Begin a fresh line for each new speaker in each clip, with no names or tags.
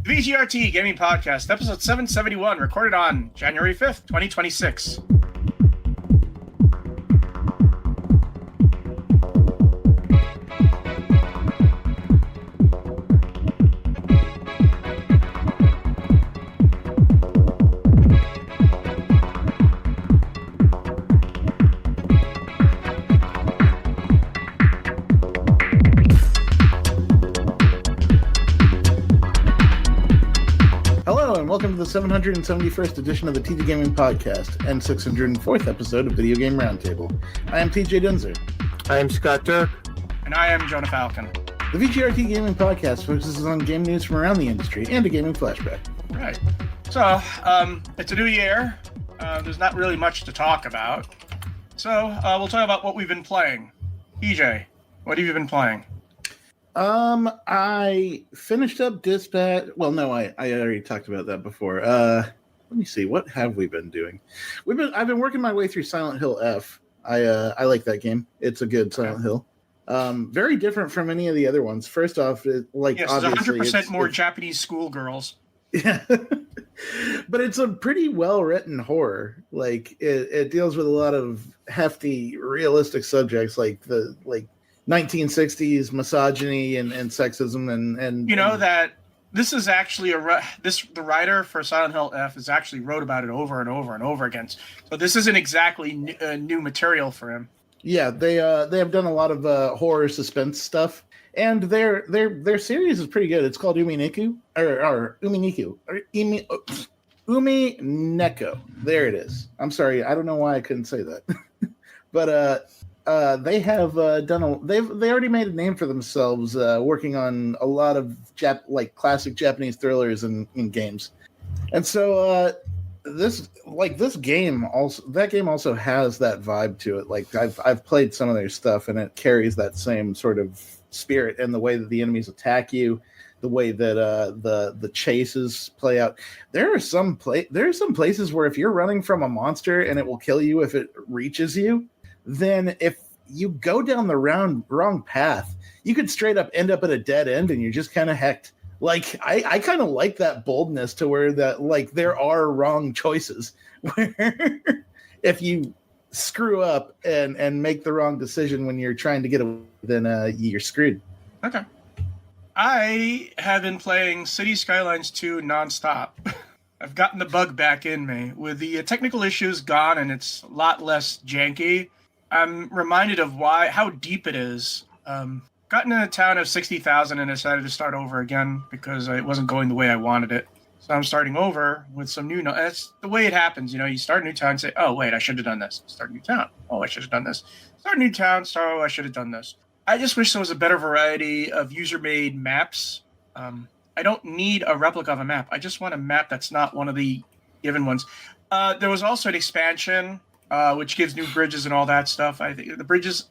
VGRT Gaming Podcast, episode 771, recorded on January 5th, 2026.
Welcome to the 771st edition of the TJ Gaming Podcast and 604th episode of Video Game Roundtable. I am TJ Dunzer.
I am Scott Dirk.
And I am Jonah Falcon.
The VGRT Gaming Podcast focuses on game news from around the industry and a gaming flashback.
Right. So, it's a new year. There's not really much to talk about. So, we'll talk about what we've been playing. TJ, what have you been playing?
I finished up Dispatch. Well, no, I already talked about that before. Let me see. What have we been doing? I've been working my way through Silent Hill F. I like that game. It's a good Silent Hill. Very different from any of the other ones. First off,
Yes,
obviously
100% more Japanese schoolgirls.
Yeah. But it's a pretty well-written horror. Like it deals with a lot of hefty, realistic subjects like 1960s misogyny and sexism and
you know that this is actually the writer for Silent Hill F has actually wrote about it over and over and over again. So this isn't exactly new material for him.
Yeah, they have done a lot of horror suspense stuff, and their series is pretty good. It's called Umineko. There it is. I'm sorry, I don't know why I couldn't say that, but they have they already made a name for themselves working on a lot of classic Japanese thrillers in games. And so this game also has that vibe to it. Like I've played some of their stuff and it carries that same sort of spirit in the way that the enemies attack you, the way that the chases play out. There are some places where if you're running from a monster and it will kill you if it reaches you, then if you go down the wrong path, you could straight up end up at a dead end and you're just kind of hecked. Like, I kind of like that boldness to where there are wrong choices where if you screw up and make the wrong decision when you're trying to get away, then you're screwed.
Okay. I have been playing City Skylines 2 nonstop. I've gotten the bug back in me. With the technical issues gone and it's a lot less janky, I'm reminded of how deep it is. Got into a town of 60,000 and decided to start over again because it wasn't going the way I wanted it. So I'm starting over with some new. That's the way it happens. You know, you start a new town and say, oh, wait, I should have done this. Start a new town. Oh, I should have done this. Start a new town. Oh, I should have done this. I just wish there was a better variety of user-made maps. I don't need a replica of a map. I just want a map that's not one of the given ones. There was also an expansion which gives new bridges and all that stuff. I think the bridges,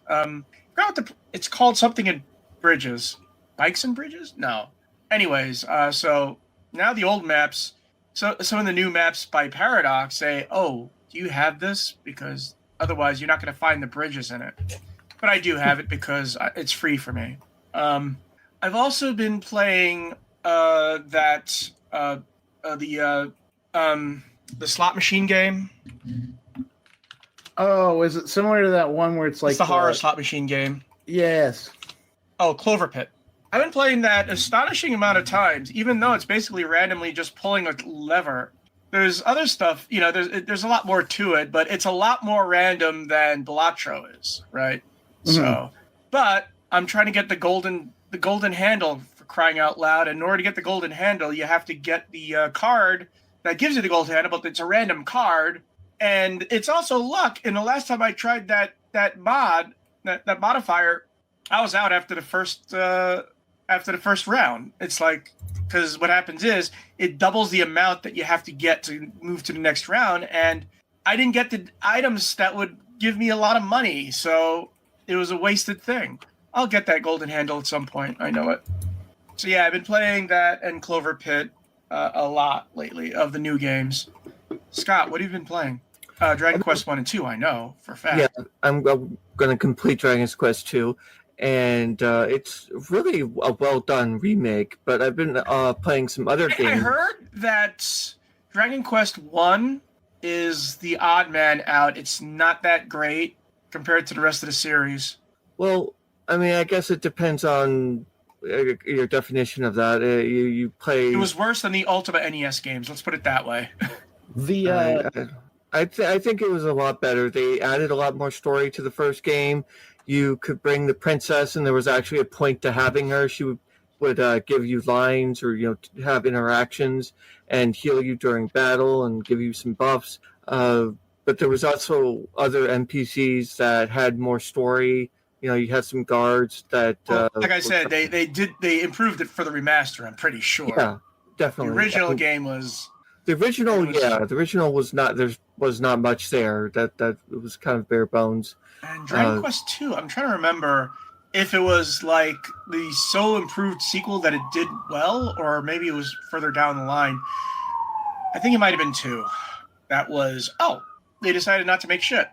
it's called something in bridges. Bikes and bridges? No. Anyways, so now the old maps, so some of the new maps by Paradox say, oh, do you have this? Because otherwise you're not going to find the bridges in it. But I do have it because it's free for me. I've also been playing the slot machine game.
Oh, is it similar to that one where it's like...
It's the horror slot machine game.
Yes.
Oh, Clover Pit. I've been playing that astonishing amount of times, even though it's basically randomly just pulling a lever. There's other stuff, you know, there's a lot more to it, but it's a lot more random than Balatro is, right? Mm-hmm. So, but I'm trying to get the golden handle, for crying out loud. And in order to get the golden handle, you have to get the card that gives you the golden handle, but it's a random card. And it's also luck. And the last time I tried that modifier, I was out after the first round. It's like, because what happens is it doubles the amount that you have to get to move to the next round. And I didn't get the items that would give me a lot of money, so it was a wasted thing. I'll get that golden handle at some point. I know it. So yeah, I've been playing that and Clover Pit a lot lately of the new games. Scott, what have you been playing? Dragon Quest 1 and 2, I know, for a fact.
Yeah, I'm going to complete Dragon's Quest 2. and it's really a well done remake. But I've been playing some other games.
I heard that Dragon Quest 1 is the odd man out. It's not that great compared to the rest of the series.
Well, I mean, I guess it depends on your definition of that. You play.
It was worse than the Ultima NES games. Let's put it that way.
I think it was a lot better. They added a lot more story to the first game. You could bring the princess, and there was actually a point to having her. She would give you lines or have interactions and heal you during battle and give you some buffs. But there was also other NPCs that had more story. You had some guards that.
Like I said, they improved it for the remaster. I'm pretty sure.
Yeah, definitely.
The original game was.
The original was not. There was not much there. That it was kind of bare bones.
And Dragon Quest 2, I'm trying to remember if it was like the so improved sequel that it did well, or maybe it was further down the line. I think it might have been 2. That was they decided not to make shit.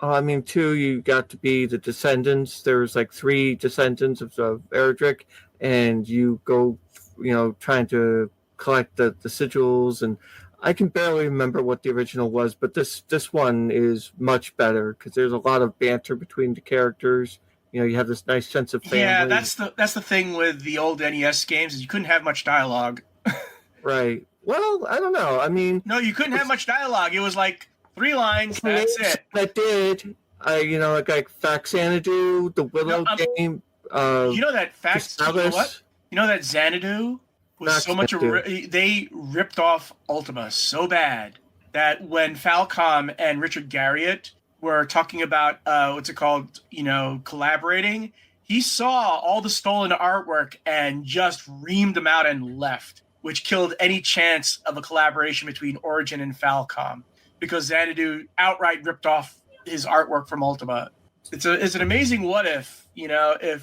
2, you got to be the descendants. There was like 3 descendants of Erdrick, and you go, trying to collect the sigils, and I can barely remember what the original was, but this one is much better because there's a lot of banter between the characters. You have this nice sense of family.
Yeah, that's the thing with the old NES games is you couldn't have much dialogue.
Right. Well, I don't know. I mean,
no, you couldn't have much dialogue. It was like 3 lines. That's it.
That did. Like Faxanadu, the Willow game.
That Xanadu was so much. They ripped off Ultima so bad that when Falcon and Richard Garriott were talking about collaborating, he saw all the stolen artwork and just reamed them out and left, which killed any chance of a collaboration between Origin and Falcon because Xanadu outright ripped off his artwork from Ultima. It's an amazing what if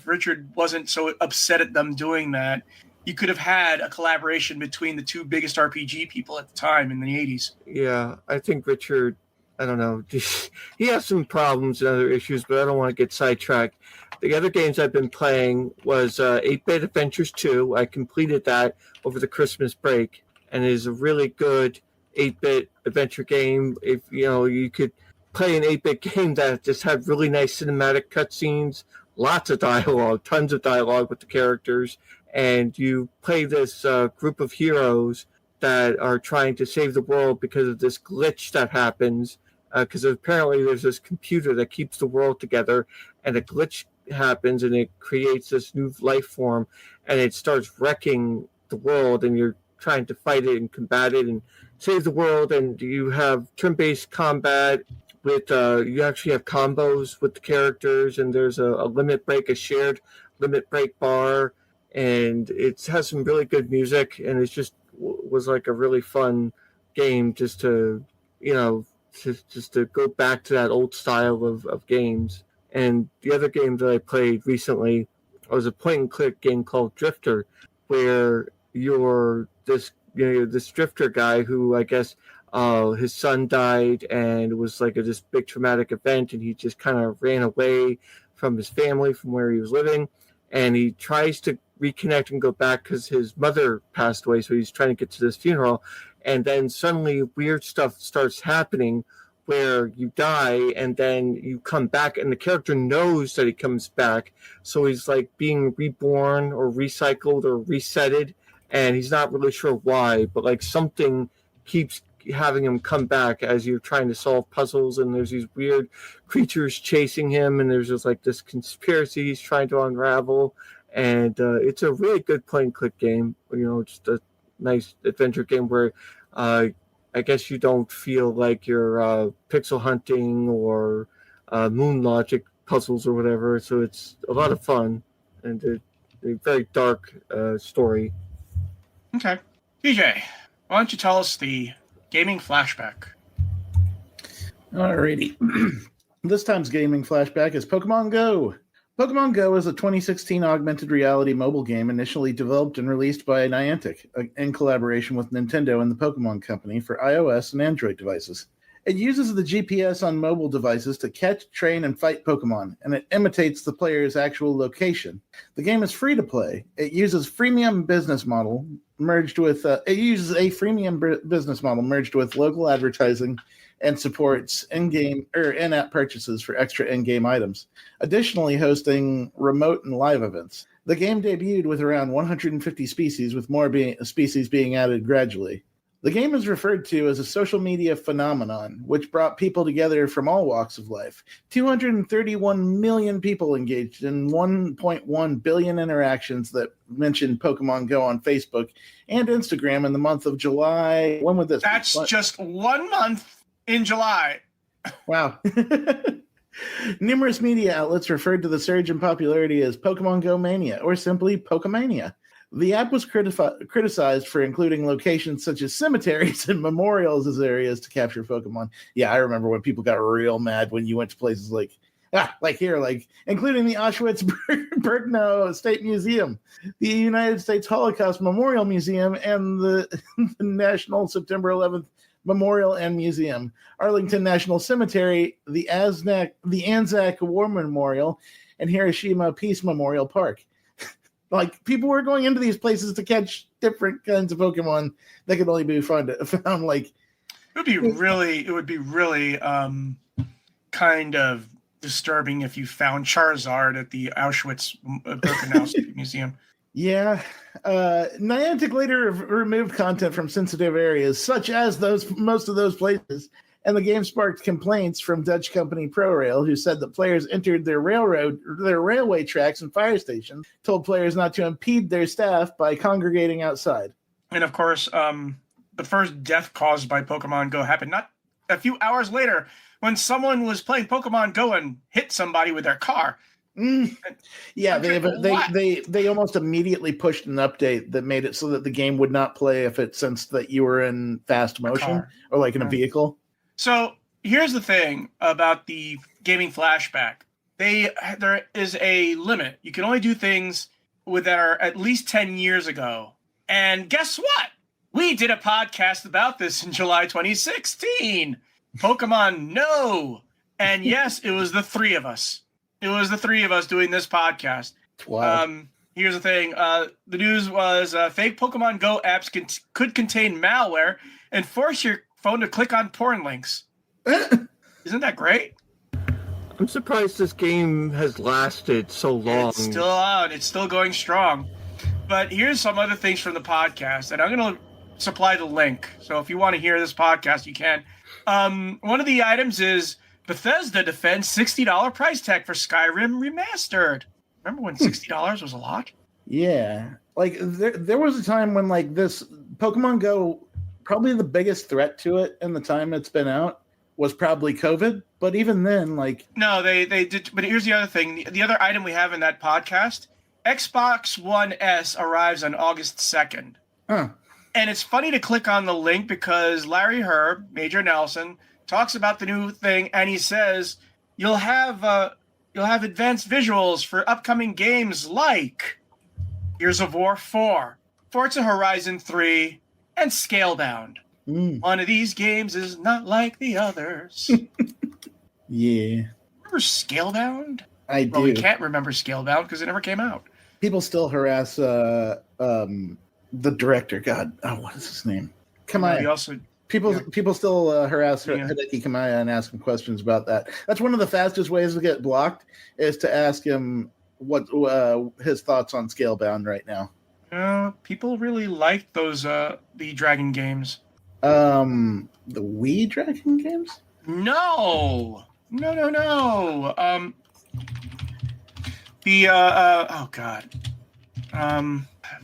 Richard wasn't so upset at them doing that. You could have had a collaboration between the 2 biggest RPG people at the time in the 80s.
Yeah, I think Richard, I don't know, he has some problems and other issues, but I don't want to get sidetracked. The other games I've been playing was 8-Bit Adventures 2. I completed that over the Christmas break, and it is a really good 8-bit adventure game. If you could play an 8-bit game that just had really nice cinematic cutscenes, lots of dialogue, tons of dialogue with the characters, and you play this group of heroes that are trying to save the world because of this glitch that happens, because apparently there's this computer that keeps the world together, and a glitch happens and it creates this new life form, and it starts wrecking the world, and you're trying to fight it and combat it and save the world. And you have turn-based combat with you actually have combos with the characters, and there's a shared limit break bar, and it has some really good music, and it just was like a really fun game just to go back to that old style of games. And the other game that I played recently was a point and click game called Drifter, where you're this drifter guy who, I guess, his son died, and it was like this big traumatic event, and he just kind of ran away from his family, from where he was living, and he tries to reconnect and go back because his mother passed away, so he's trying to get to this funeral, and then suddenly weird stuff starts happening where you die and then you come back, and the character knows that he comes back, so he's like being reborn or recycled or resetted, and he's not really sure why, but like something keeps having him come back as you're trying to solve puzzles, and there's these weird creatures chasing him, and there's just like this conspiracy he's trying to unravel. And it's a really good point and click game, just a nice adventure game where I guess you don't feel like you're pixel hunting or moon logic puzzles or whatever, so it's a lot of fun and a very dark story.
Okay. DJ, why don't you tell us the Gaming Flashback?
Alrighty. This time's Gaming Flashback is Pokemon Go. Pokemon Go is a 2016 augmented reality mobile game initially developed and released by Niantic in collaboration with Nintendo and the Pokemon Company for iOS and Android devices. It uses the GPS on mobile devices to catch, train, and fight Pokemon, and it imitates the player's actual location. The game is free to play. It uses freemium business model merged with business model merged with local advertising and supports in-game or in-app purchases for extra in-game items. Additionally, hosting remote and live events. The game debuted with around 150 species, with more species being added gradually. The game is referred to as a social media phenomenon, which brought people together from all walks of life. 231 million people engaged in 1.1 billion interactions that mentioned Pokemon Go on Facebook and Instagram in the month of July. When would this
That's just 1 month in July.
Wow. Numerous media outlets referred to the surge in popularity as Pokemon Go Mania, or simply Pokemania. The app was criticized for including locations such as cemeteries and memorials as areas to capture Pokemon. Yeah, I remember when people got real mad when you went to places like including the Auschwitz-Birkenau State Museum, the United States Holocaust Memorial Museum, and the National September 11th Memorial and Museum, Arlington National Cemetery, the Anzac War Memorial, and Hiroshima Peace Memorial Park. Like, people were going into these places to catch different kinds of Pokemon that could only be found. Like,
it would be really kind of disturbing if you found Charizard at the Auschwitz-Birkenau Museum.
Yeah. Niantic later removed content from sensitive areas, such as most of those places, and the game sparked complaints from Dutch company ProRail, who said that players entered their railway tracks and fire stations, told players not to impede their staff by congregating outside.
And of course, the first death caused by Pokemon Go happened not a few hours later when someone was playing Pokemon Go and hit somebody with their car.
Yeah, they almost immediately pushed an update that made it so that the game would not play if it sensed that you were in fast motion or like in a vehicle.
So here's the thing about the Gaming Flashback. There is a limit. You can only do things that are at least 10 years ago. And guess what? We did a podcast about this in July 2016. Pokemon No. And yes, it was the three of us. It was the three of us doing this podcast.
Wow.
Here's the thing. The news was fake Pokemon Go apps could contain malware and force your phone to click on porn links. Isn't that great?
I'm surprised this game has lasted so long.
It's still out. It's still going strong. But here's some other things from the podcast, and I'm going to supply the link. So if you want to hear this podcast, you can. One of the items is Bethesda defends $60 price tag for Skyrim Remastered. Remember when $60 was a lot?
Yeah. Like, there was a time when, like, this Pokemon Go, probably the biggest threat to it in the time it's been out was probably COVID. But even then, like...
No, they did. But here's the other thing. The other item we have in that podcast, Xbox One S arrives on August 2nd.
Huh.
And it's funny to click on the link because Larry Herb, Major Nelson, talks about the new thing, and he says you'll have advanced visuals for upcoming games like Gears of War 4, Forza Horizon 3, and Scalebound. One of these games is not like the others.
Yeah.
Remember Scalebound?
I do.
Well, we can't remember Scalebound because it never came out.
People still harass the director. God, what is his name? Kamaya. People still harass Hideki Kamaya and ask him questions about that. That's one of the fastest ways to get blocked is to ask him what his thoughts on Scalebound right now.
People really like those the Dragon games.
The Wii Dragon games?
No. Oh god.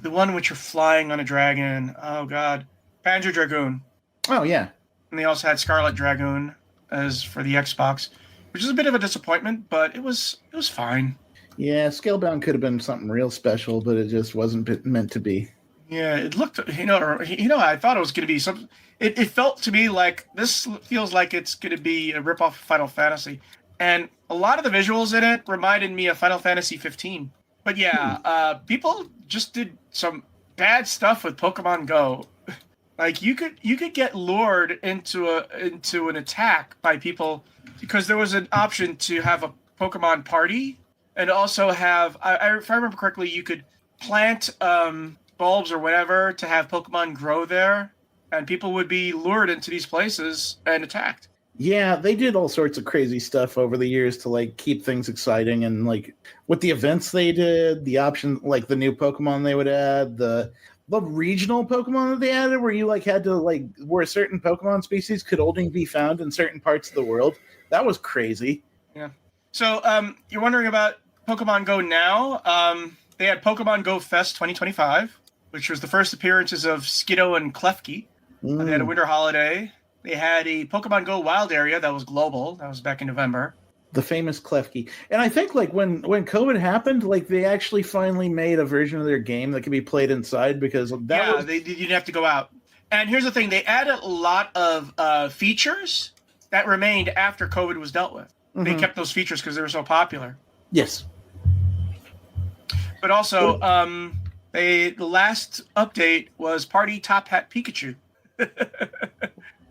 The one in which you're flying on a dragon. Oh god. Panzer Dragoon.
Oh yeah.
And they also had Scarlet Dragoon as for the Xbox, which is a bit of a disappointment, but it was fine.
Yeah, Scalebound could have been something real special, but it just wasn't meant to be.
Yeah, it looked, I thought it was going to be something. It felt to me like this feels like it's going to be a ripoff of Final Fantasy. And a lot of the visuals in it reminded me of Final Fantasy 15. But yeah, people just did some bad stuff with Pokemon Go. Like you could get lured into an attack by people because there was an option to have a Pokemon party and also have if I remember correctly, you could plant bulbs or whatever to have Pokemon grow there, and people would be lured into these places and attacked.
Yeah, they did all sorts of crazy stuff over the years to like keep things exciting, and like with the events they did, the option like the new Pokemon they would add, the regional Pokemon that they added where you like had to like where certain Pokemon species could only be found in certain parts of the world. That was crazy.
Yeah. So you're wondering about Pokemon Go now. They had Pokemon Go Fest 2025, which was the first appearances of Skiddo and Klefki. They had a winter holiday. They had a Pokemon Go Wild Area that was global. That was back in November.
The famous Klefki. And I think like when COVID happened, like they actually finally made a version of their game that could be played inside because
you didn't have to go out. And here's the thing. They added a lot of features that remained after COVID was dealt with. Mm-hmm. They kept those features because they were so popular.
Yes.
But also, the last update was Party Top Hat Pikachu.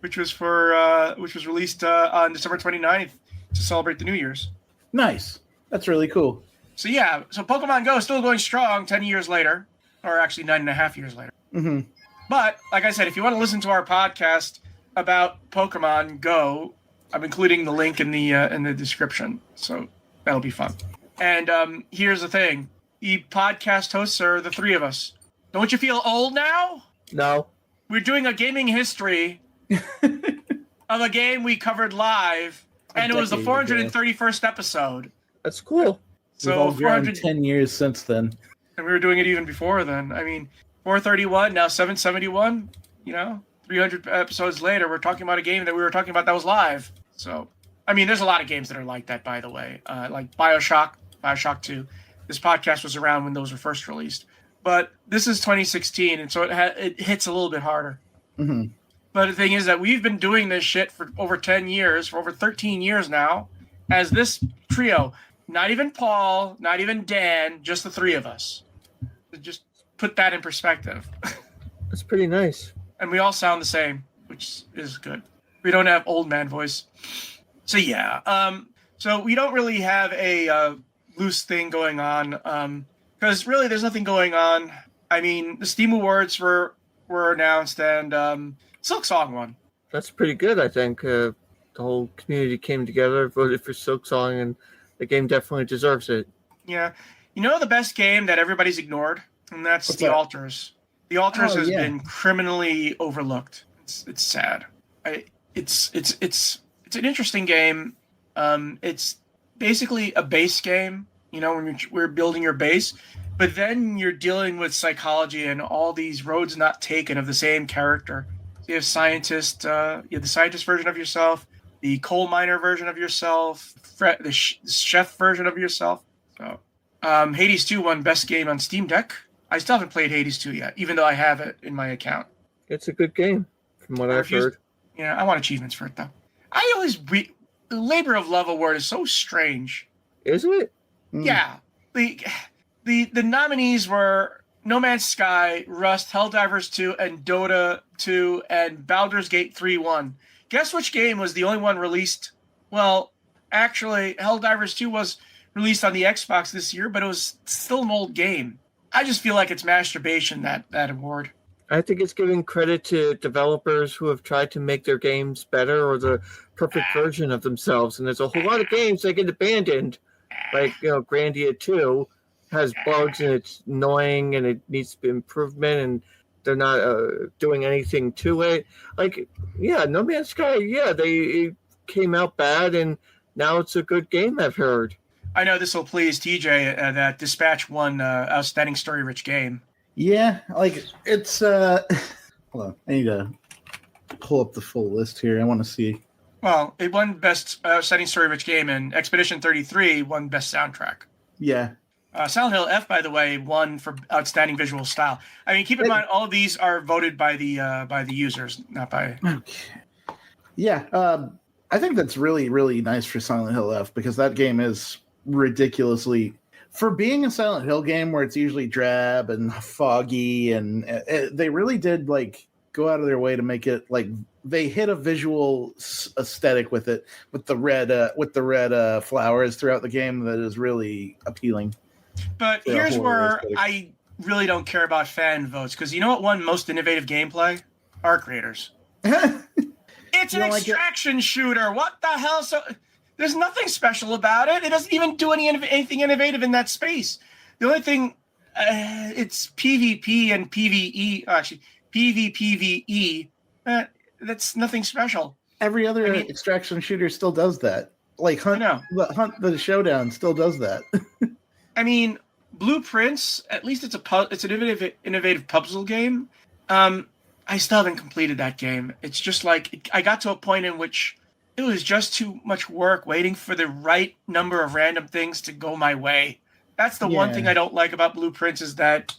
which was released on December 29th to celebrate the New Year's.
Nice. That's really cool.
So yeah, Pokemon Go is still going strong 10 years later, or actually 9.5 years later.
Mm-hmm.
But like I said, if you want to listen to our podcast about Pokemon Go, I'm including the link in the description, so that'll be fun. And here's the thing: the podcast hosts are the three of us. Don't you feel old now?
No.
We're doing a gaming history of a game we covered live, and it was the 431st episode.
That's cool.
So 410 years since then.
And we were doing it even before then. I mean, 431, now 771, 300 episodes later, we're talking about a game that we were talking about that was live. So, I mean, there's a lot of games that are like that, by the way. Like Bioshock 2. This podcast was around when those were first released. But this is 2016, and so it hits a little bit harder.
Mm-hmm.
But the thing is that we've been doing this shit for over 10 years, for over 13 years now, as this trio. Not even Paul, not even Dan, just the three of us. Just put that in perspective.
That's pretty nice.
And we all sound the same, which is good. We don't have old man voice. So yeah, so we don't really have a loose thing going on, because really there's nothing going on. I mean, the Steam Awards were announced, and Silksong won.
That's pretty good, I think. The whole community came together, voted for Silksong, and the game definitely deserves it.
Yeah. You know the best game that everybody's ignored? And that's
What's
The
that?
Alters. The Alters has been criminally overlooked. It's sad. It's an interesting game. It's basically a base game, when we're building your base, but then you're dealing with psychology and all these roads not taken of the same character. So you have the scientist version of yourself, the coal miner version of yourself, the chef version of yourself. So, Hades 2 won Best Game on Steam Deck. I still haven't played Hades 2 yet, even though I have it in my account.
It's a good game, from what I've heard.
Yeah, I want achievements for it, though. The Labor of Love Award is so strange.
Isn't it?
Yeah. The nominees were No Man's Sky, Rust, Helldivers 2, and Dota 2, and Baldur's Gate 3 won. Guess which game was the only one released? Well, actually, Helldivers 2 was released on the Xbox this year, but it was still an old game. I just feel like it's masturbation, that award.
I think it's giving credit to developers who have tried to make their games better or the perfect version of themselves. And there's a whole lot of games that get abandoned. Like, Grandia 2 has bugs and it's annoying and it needs improvement and they're not doing anything to it. Like, yeah, No Man's Sky, it came out bad and now it's a good game, I've heard.
I know this will please TJ that Dispatch won Outstanding Story-Rich Game.
Yeah, like it's hold on, I need to pull up the full list here. I want to see.
Well, it won Best Outstanding Story-Rich Game, and Expedition 33 won Best Soundtrack.
Yeah.
Silent Hill F, by the way, won for Outstanding Visual Style. I mean, keep in mind, all of these are voted by the users, not by...
Okay. Yeah, I think that's really, really nice for Silent Hill F, because that game is ridiculously... For being a Silent Hill game where it's usually drab and foggy, and they really did, go out of their way to make it like they hit a visual aesthetic with it, with the red flowers throughout the game that is really appealing.
But here's where I really don't care about fan votes, because you know what won most innovative gameplay? Arc Raiders. It's an extraction shooter. What the hell? There's nothing special about it. It doesn't even do anything innovative in that space. The only thing, it's PvP and PvE. Actually, PvPvE. That's nothing special.
Every other extraction shooter still does that. Like Hunt the Showdown still does that.
I mean, Blueprints, at least it's an innovative puzzle game. I still haven't completed that game. It's just like I got to a point in which it was just too much work waiting for the right number of random things to go my way. That's the one thing I don't like about Blueprints is that,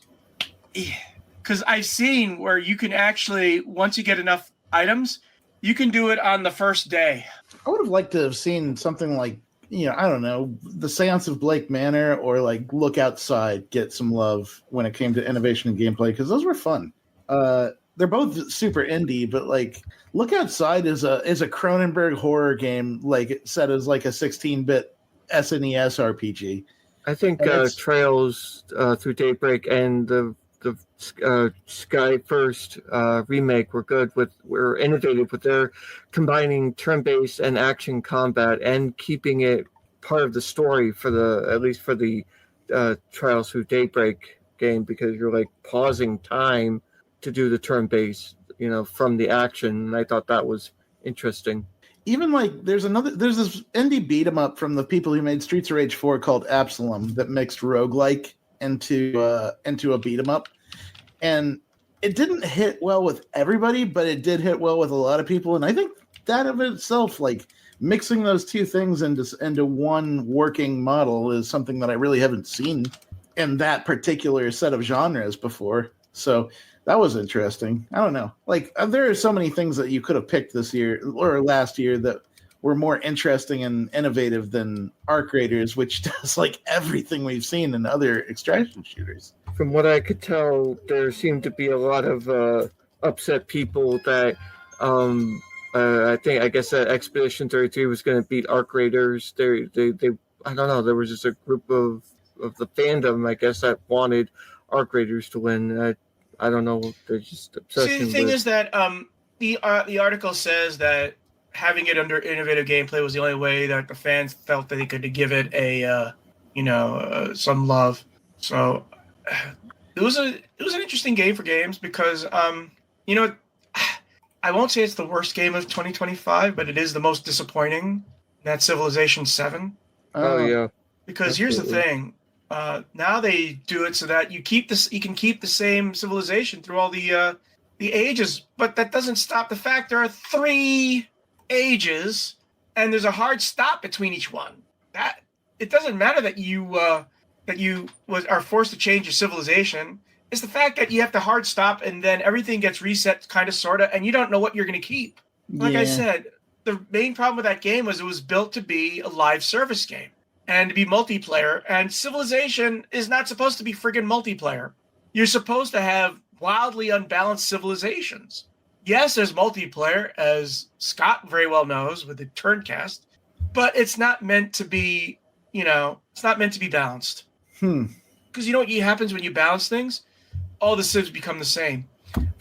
because I've seen where you can actually, once you get enough items, you can do it on the first day.
I would have liked to have seen something like, I don't know, the Seance of Blake Manor or like Look Outside get some love when it came to innovation and gameplay, because those were fun. They're both super indie, but like Look Outside is a Cronenberg horror game, like set as like a 16-bit SNES RPG.
I think Trails Through Daybreak and the Sky First remake were innovative with their combining turn-based and action combat and keeping it part of the story at least for the Trails Through Daybreak game, because you're like pausing time to do the turn-based, from the action. And I thought that was interesting.
Even like there's this indie beat 'em up from the people who made Streets of Rage 4 called Absalom that mixed roguelike into a beat 'em up. And it didn't hit well with everybody, but it did hit well with a lot of people. And I think that of itself, like mixing those two things into one working model, is something that I really haven't seen in that particular set of genres before. So that was interesting. I don't know. Like there are so many things that you could have picked this year or last year that were more interesting and innovative than Arc Raiders, which does like everything we've seen in other extraction shooters.
From what I could tell, there seemed to be a lot of upset people that I guess that Expedition 33 was going to beat Arc Raiders. They I don't know. There was just a group of the fandom, I guess, that wanted Arc Raiders to win. I don't know. They're just obsession.
See, the thing is that the article says that having it under innovative gameplay was the only way that the fans felt that they could give it a some love. So it was an interesting game for games because I won't say it's the worst game of 2025, but it is the most disappointing. That's Civilization 7.
Oh yeah.
Because here's the thing. Now they do it so that you can keep the same civilization through all the ages, but that doesn't stop the fact there are 3 ages and there's a hard stop between each one. That it doesn't matter that you are forced to change your civilization. It's the fact that you have to hard stop and then everything gets reset, kind of, sort of, and you don't know what you're going to keep. Like I said, the main problem with that game was it was built to be a live service game and to be multiplayer, and Civilization is not supposed to be friggin' multiplayer. You're supposed to have wildly unbalanced civilizations. Yes, there's multiplayer, as Scott very well knows with the Turncast, but it's not meant to be, it's not meant to be balanced. Because you know what happens when you balance things? All the civs become the same.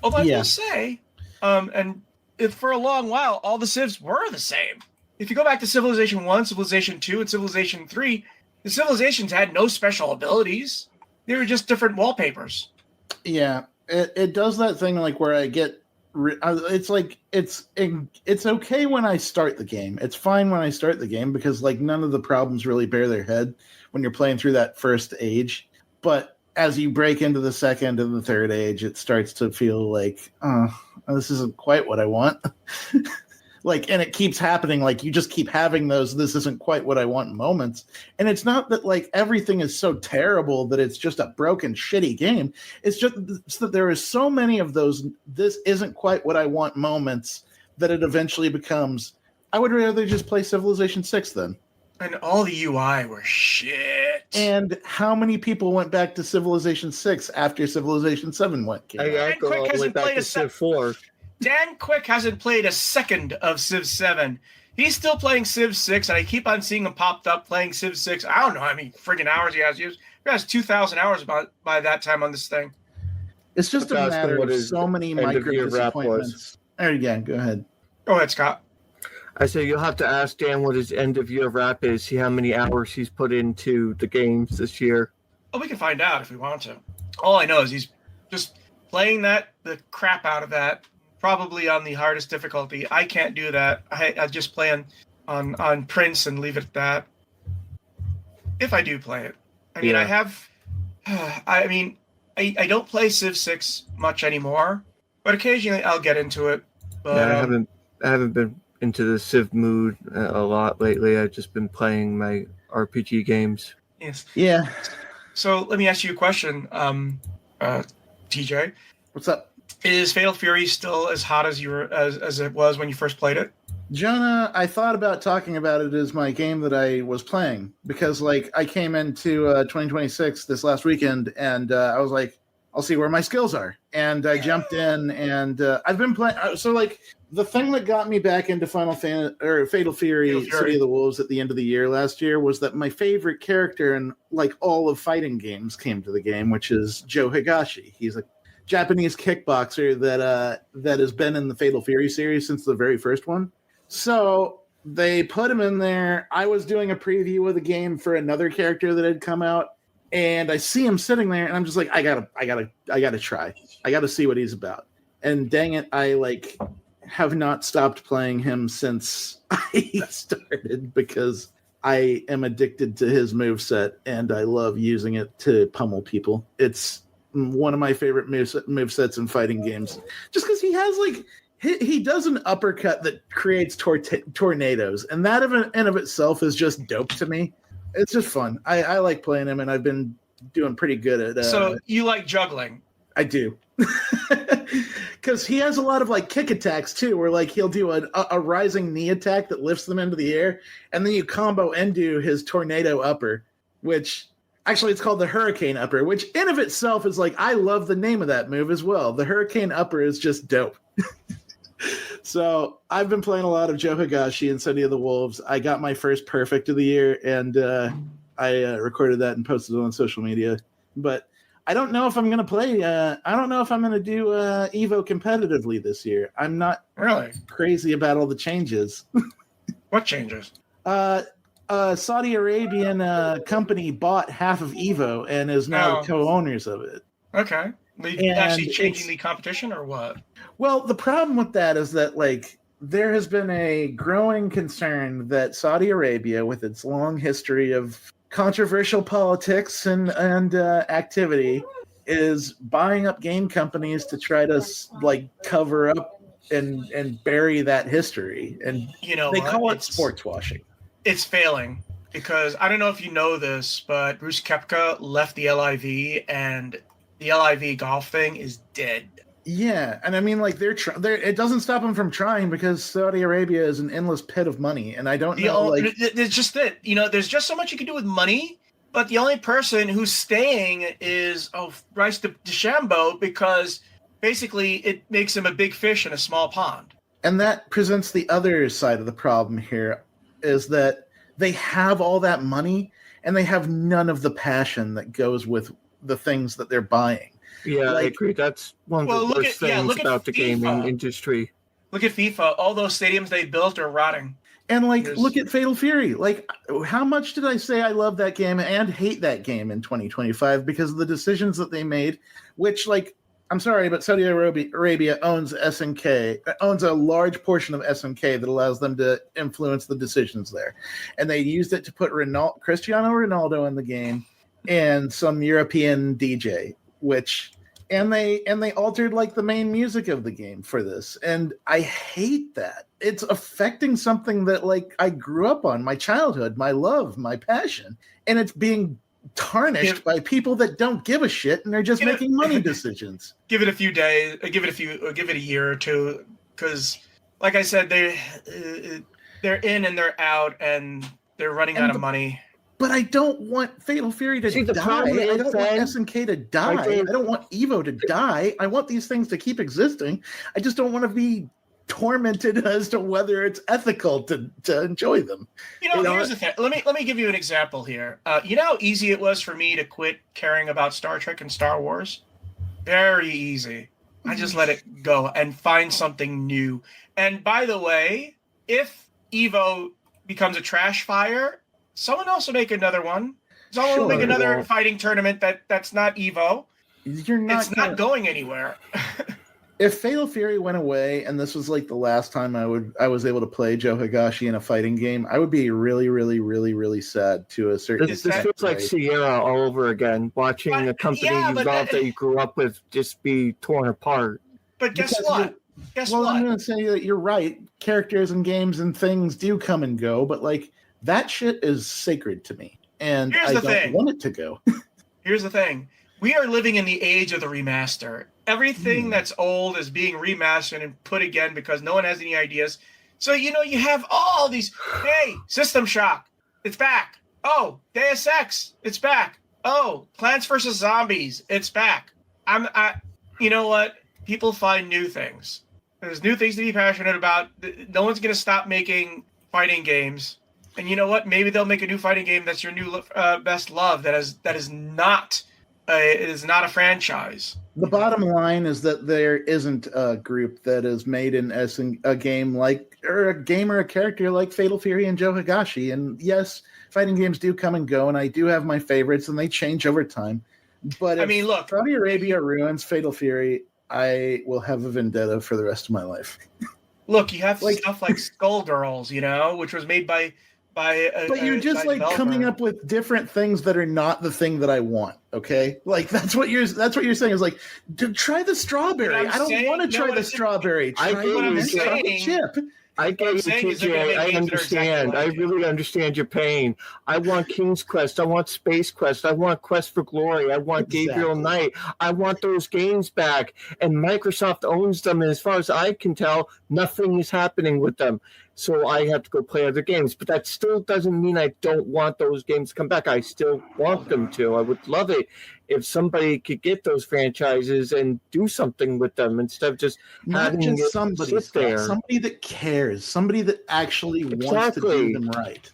Although I will say, for a long while, all the civs were the same. If you go back to Civilization 1, Civilization 2, and Civilization 3, the civilizations had no special abilities. They were just different wallpapers.
Yeah, it does that thing like where I get... It's like, it's okay when I start the game. It's fine when I start the game because like none of the problems really bear their head when you're playing through that first age. But as you break into the second and the third age, it starts to feel like, this isn't quite what I want. Like, and it keeps happening. Like, you just keep having those, this isn't quite what I want moments. And it's not that, like, everything is so terrible that it's just a broken, shitty game. It's just that there is so many of those, this isn't quite what I want moments that it eventually becomes, I would rather just play Civilization 6 then.
And all the UI were shit.
And how many people went back to Civilization 6 after Civilization 7 came out?
I go all the way back to Civ 4.
Dan Quick hasn't played a second of Civ 7. He's still playing Civ 6, and I keep on seeing him popped up playing Civ 6. I don't know how many friggin' hours he has. He has 2,000 hours by that time on this thing.
It's just a matter of so many micro disappointments. There you go. Go ahead.
Go ahead, Scott.
I say you'll have to ask Dan what his end of year wrap is, see how many hours he's put into the games this year.
Oh, we can find out if we want to. All I know is he's just playing the crap out of that, probably on the hardest difficulty. I can't do that. I just play on Prince and leave it at that. If I do play it. I mean, I don't play Civ 6 much anymore, but occasionally I'll get into it. But,
yeah, I haven't been into the Civ mood a lot lately. I've just been playing my RPG games.
Yes.
Yeah.
So let me ask you a question, TJ.
What's up?
Is Fatal Fury still as hot as as it was when you first played it?
Jonah, I thought about talking about it as my game that I was playing because, like, I came into 2026 this last weekend and I was like, I'll see where my skills are. And I jumped in and I've been playing. So, like, the thing that got me back into Fatal Fury, City of the Wolves at the end of the year last year was that my favorite character in, like, all of fighting games came to the game, which is Joe Higashi. He's a Japanese kickboxer that has been in the Fatal Fury series since the very first one. So they put him in there. I was doing a preview of the game for another character that had come out, and I see him sitting there, and I'm just like, I gotta try. I gotta see what he's about. And dang it, I have not stopped playing him since I started because I am addicted to his moveset, and I love using it to pummel people. It's one of my favorite movesets in fighting games, just because he has he does an uppercut that creates tornadoes, and that in of itself is just dope to me. It's just fun. I like playing him, and I've been doing pretty good at.
So you like juggling? I
do, because he has a lot of kick attacks too, where he'll do a rising knee attack that lifts them into the air, and then you combo and do his tornado upper, which. Actually, it's called the Hurricane Upper, which in of itself is I love the name of that move as well. The Hurricane Upper is just dope. So I've been playing a lot of Joe Higashi and City of the Wolves. I got my first perfect of the year, and I recorded that and posted it on social media. But I don't know if I'm going to play. I don't know if I'm going to do Evo competitively this year. I'm not
really
crazy about all the changes.
What changes?
Saudi Arabian company bought half of Evo and is now co-owners of it.
Okay. Actually changing the competition or what?
Well, the problem with that is that there has been a growing concern that Saudi Arabia, with its long history of controversial politics and activity, is buying up game companies to try to cover up and bury that history. And they call it sports washing. It's
failing because I don't know if you know this, but Bruce Koepka left the LIV and the LIV golf thing is dead.
Yeah, and I mean, they're it doesn't stop them from trying because Saudi Arabia is an endless pit of money, and I don't know.
It's just that there's just so much you can do with money, but the only person who's staying is Bryce DeChambeau because basically it makes him a big fish in a small pond.
And that presents the other side of the problem here, is that they have all that money and they have none of the passion that goes with the things that they're buying.
Yeah, I agree. That's one of the worst things about the gaming industry.
Look at FIFA. All those stadiums they built are rotting.
And look at Fatal Fury. How much did I say I love that game and hate that game in 2025 because of the decisions that they made, which I'm sorry, but Saudi Arabia owns SNK, owns a large portion of SNK that allows them to influence the decisions there. And they used it to put Cristiano Ronaldo in the game and some European DJ, and they altered the main music of the game for this. And I hate that. It's affecting something that I grew up on, my childhood, my love, my passion. And it's being tarnished by people that don't give a shit and they're just making money decisions.
Give it a few days, give it a year or two, because like I said, they're in and they're out, and They're running
And
out of money.
But I don't want Fatal Fury to
See, the
die.
problem
I
is,
don't
Ben,
want SNK to die. I don't want Evo to die. I want these things to keep existing. I just don't want to be tormented as to whether it's ethical to enjoy them.
Here's the thing. Let me give you an example here. You know how easy it was for me to quit caring about Star Trek and Star Wars? Very easy. I just let it go and find something new. And by the way, if Evo becomes a trash fire, someone else will make another one. Someone will make another fighting tournament that's not Evo. It's not going anywhere.
If Fatal Fury went away and this was like the last time I was able to play Joe Higashi in a fighting game, I would be really, really, really, really sad to a certain
This feels like Sierra all over again, watching a company you love that you grew up with just be torn apart.
But guess what?
I'm going to say that you're right. Characters and games and things do come and go, but like that shit is sacred to me, and I don't want it to go.
Here's the thing. We are living in the age of the remaster. Everything that's old is being remastered and put again because no one has any ideas. So, you have all these, hey, System Shock, it's back. Oh, Deus Ex, it's back. Oh, Plants vs. Zombies, it's back. You know what? People find new things. There's new things to be passionate about. No one's going to stop making fighting games. And you know what? Maybe they'll make a new fighting game that's your new best love. That is not a franchise.
The bottom line is that there isn't a group that has made a game or a character like Fatal Fury and Joe Higashi. And yes, fighting games do come and go, and I do have my favorites, and they change over time. But if Saudi Arabia ruins Fatal Fury, I will have a vendetta for the rest of my life.
Look, you have stuff like Skullgirls, which was made by
but you're just coming up with different things that are not the thing that I want. Okay, like that's what you're saying is like, try the strawberry. I don't want to try the strawberry. Try the chocolate chip.
I get you, TJ. I understand. I really understand your pain. I want King's Quest. I want Space Quest. I want Quest for Glory. I want Gabriel Knight. I want those games back. And Microsoft owns them. And as far as I can tell, nothing is happening with them. So I have to go play other games. But that still doesn't mean I don't want those games to come back. I still want them to. I would love it if somebody could get those franchises and do something with them instead of just having it sit there.
Somebody that cares. Somebody that actually wants to do them right.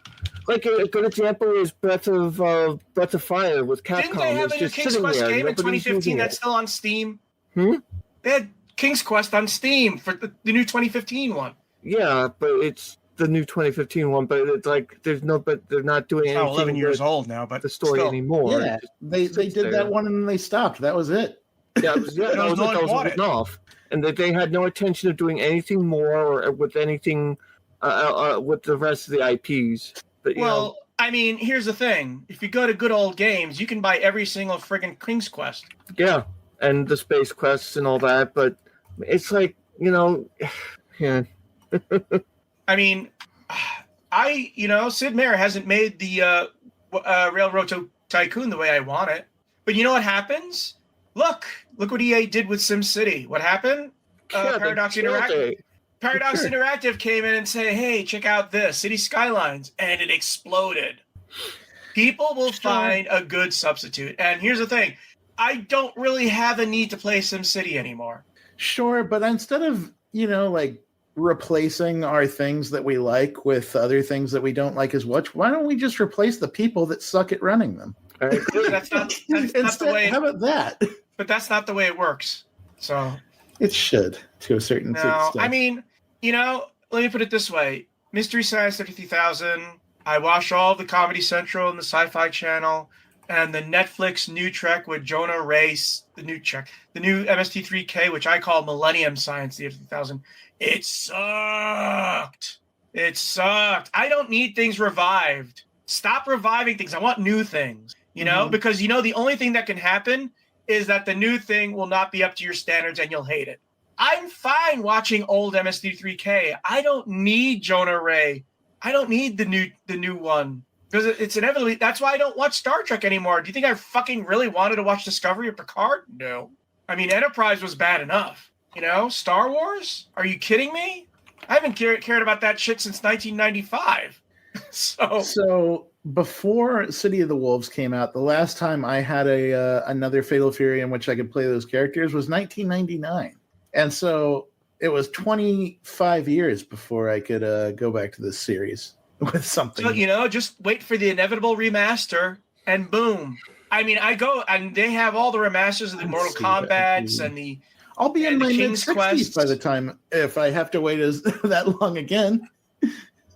Like a good example is Breath of Fire with Capcom.
Didn't they have a new King's Quest game in 2015 that's still on Steam? They had King's Quest on Steam for the new 2015 one.
Yeah, but it's the new 2015 one, but it's like they're not doing anything.
11 years old now, but
the story anymore.
Yeah, they did that one and then they stopped. That was it.
Yeah, that was written off, and that they had no intention of doing anything more or with anything with the rest of the IPs. But
I mean, here's the thing: if you go to Good Old Games, you can buy every single friggin' King's Quest.
Yeah, and the Space Quests and all that, but it's like yeah.
I mean, Sid Meier hasn't made the Railroad Tycoon the way I want it. But you know what happens? Look what EA did with SimCity. What happened? Paradox Interactive. Paradox Interactive came in and said, hey, check out this, City Skylines. And it exploded. People will find a good substitute. And here's the thing. I don't really have a need to play SimCity anymore.
Sure, but instead of, replacing our things that we like with other things that we don't like as much, why don't we just replace the people that suck at running them?
That's not the way.
How about that?
But that's not the way it works. So
it should, to a certain extent.
I mean, let me put it this way: Mystery Science 30,000. I watch all the Comedy Central and the Sci-Fi Channel, and the Netflix new Trek with Jonah Race, the new MST3K, which I call Millennium Science 30,000. It sucked. I don't need things revived. Stop reviving things. I want new things, because the only thing that can happen is that the new thing will not be up to your standards and you'll hate it. I'm fine watching old MST3K. I don't need Jonah Ray. I don't need the new one because it's inevitably. That's why I don't watch Star Trek anymore. Do you think I fucking really wanted to watch Discovery or Picard? No. I mean, Enterprise was bad enough. Star Wars? Are you kidding me? I haven't cared about that shit since 1995.
So before City of the Wolves came out, the last time I had another Fatal Fury in which I could play those characters was 1999, and so it was 25 years before I could go back to this series with something.
So, just wait for the inevitable remaster, and boom. I mean, I go and they have all the remasters of the Mortal Kombats and the.
I'll be in my
King's
mid-60s
Quest
by the time if I have to wait that long again.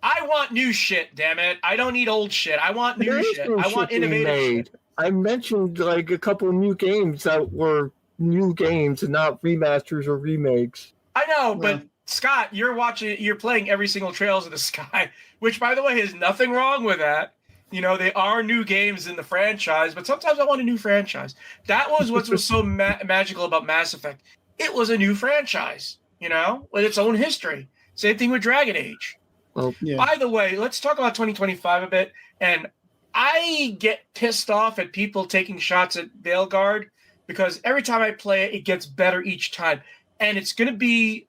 I want new shit, damn it! I don't need old shit. I want new shit. I want innovative shit.
I mentioned like a couple of new games that were new games and not remasters or remakes.
I know, but Scott, you're playing every single Trails of the Sky, which, by the way, is nothing wrong with that. They are new games in the franchise, but sometimes I want a new franchise. That was what was so magical about Mass Effect. It was a new franchise, with its own history. Same thing with Dragon Age.
Well, yeah.
By the way, let's talk about 2025 a bit. And I get pissed off at people taking shots at Veilguard because every time I play it, it gets better each time. And it's going to be,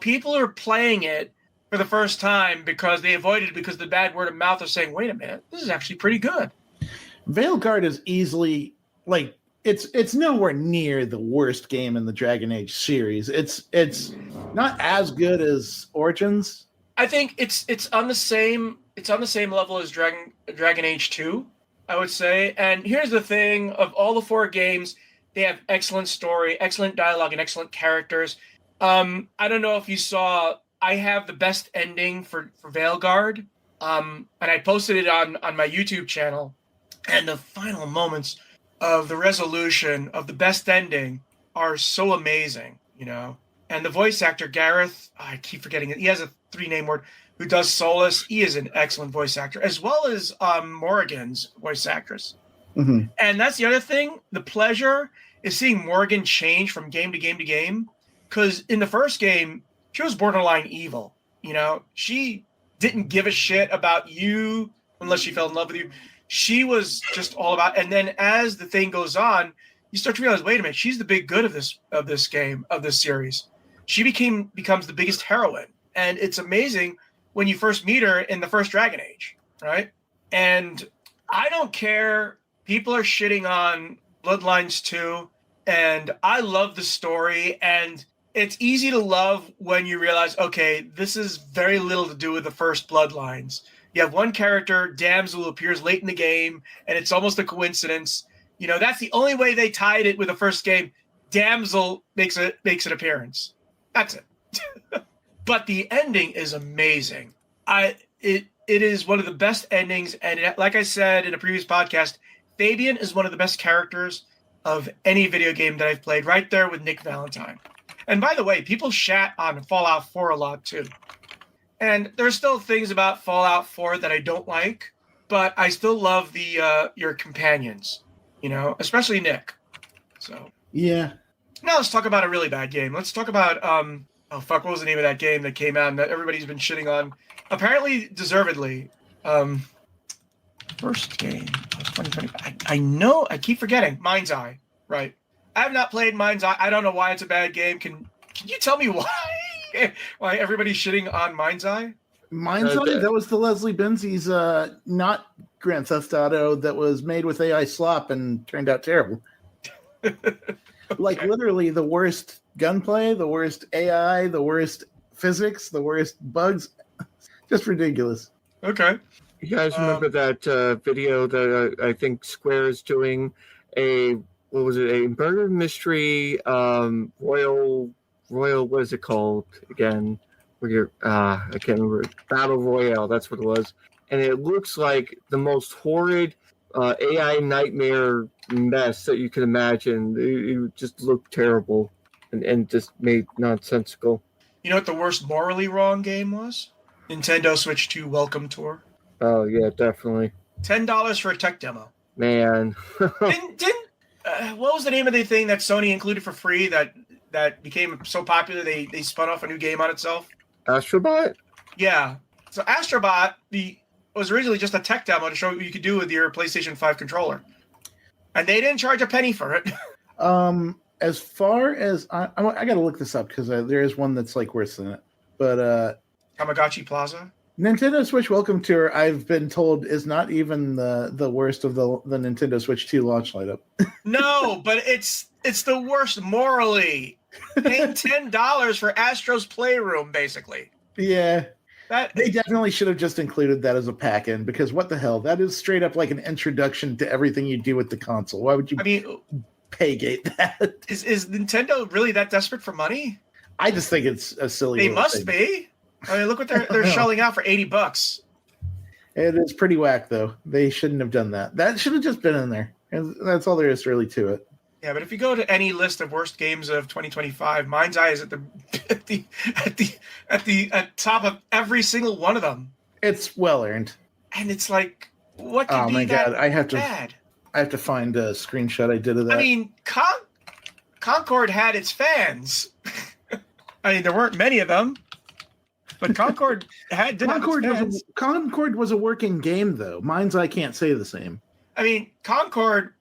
people are playing it for the first time because they avoided it because the bad word of mouth is saying, wait a minute, this is actually pretty good.
Veilguard is easily, it's nowhere near the worst game in the Dragon Age series. It's not as good as Origins.
I think it's on the same level as Dragon Age 2, I would say. And here's the thing, of all the 4 games, they have excellent story, excellent dialogue, and excellent characters. I don't know if you saw, I have the best ending for Veilguard. And I posted it on my YouTube channel. And the final moments of the resolution of the best ending are so amazing, And the voice actor, Gareth, I keep forgetting it. He has a 3-name word, who does Solus. He is an excellent voice actor, as well as Morrigan's voice actress.
Mm-hmm.
And that's the other thing. The pleasure is seeing Morrigan change from game to game to game. Because in the first game, she was borderline evil. She didn't give a shit about you unless she fell in love with you. She was just all about. And then as the thing goes on, you start to realize, wait a minute, she's the big good of this game, of this series. She becomes the biggest heroine. And it's amazing when you first meet her in the first Dragon Age, right? And I don't care. People are shitting on Bloodlines 2, and I love the story. And it's easy to love when you realize, okay, this is very little to do with the first Bloodlines. You have one character, Damsel, who appears late in the game, and it's almost a coincidence. That's the only way they tied it with the first game. Damsel makes an appearance. That's it. But the ending is amazing. It is one of the best endings, and like I said in a previous podcast, Fabian is one of the best characters of any video game that I've played, right there with Nick Valentine. And by the way, people shat on Fallout 4 a lot too. And there's still things about Fallout 4 that I don't like, but I still love your companions, especially Nick. So
yeah.
Now let's talk about a really bad game. Let's talk about what was the name of that game that came out and that everybody's been shitting on? Apparently, deservedly. First game of 2020. I know, I keep forgetting. Mind's Eye, right? I have not played Mind's Eye. I don't know why it's a bad game. Can you tell me why? Why everybody's shitting on Mind's Eye?
Mind's Eye? That was the Leslie Benzies, not Grand Theft Auto, that was made with AI slop and turned out terrible. Okay. Like literally the worst gunplay, the worst AI, the worst physics, the worst bugs. Just ridiculous.
Okay.
You guys remember that video that I think Square is doing? A murder mystery royal, what is it called again? Where I can't remember. Battle Royale, that's what it was. And it looks like the most horrid AI nightmare mess that you can imagine. It just looked terrible and just made nonsensical. You
know what the worst morally wrong game was? Nintendo Switch 2 Welcome Tour.
Oh yeah, definitely.
$10 for a tech demo.
Man.
What was the name of the thing that Sony included for free that became so popular they spun off a new game on itself?
Astrobot?
Yeah. So Astrobot was originally just a tech demo to show what you could do with your PlayStation 5 controller. And they didn't charge a penny for it.
As far as I got to look this up because there is one that's like worse than it. But
Tamagotchi Plaza?
Nintendo Switch Welcome Tour, I've been told, is not even the worst of the Nintendo Switch 2 launch lineup.
No, but it's the worst morally. Paying $10 for Astro's Playroom, basically.
Yeah.
That
They definitely should have just included that as a pack-in, because what the hell? That is straight up like an introduction to everything you do with the console. Why would you paygate that?
Is Nintendo really that desperate for money?
I just think it's a silly
They
little
must
thing.
be. I mean, look what they're shelling out for $80.
It is pretty whack, though. They shouldn't have done that. That should have just been in there. And that's all there is really to it.
Yeah, but if you go to any list of worst games of 2025, Mind's Eye is at the top of every single one of them.
It's well earned.
And it's like, what could be that bad?
I have to find a screenshot I did of that.
I mean, Concord had its fans. I mean, there weren't many of them, but Concord did have its fans.
Concord was a working game, though. Mind's Eye can't say the same.
I mean, Concord,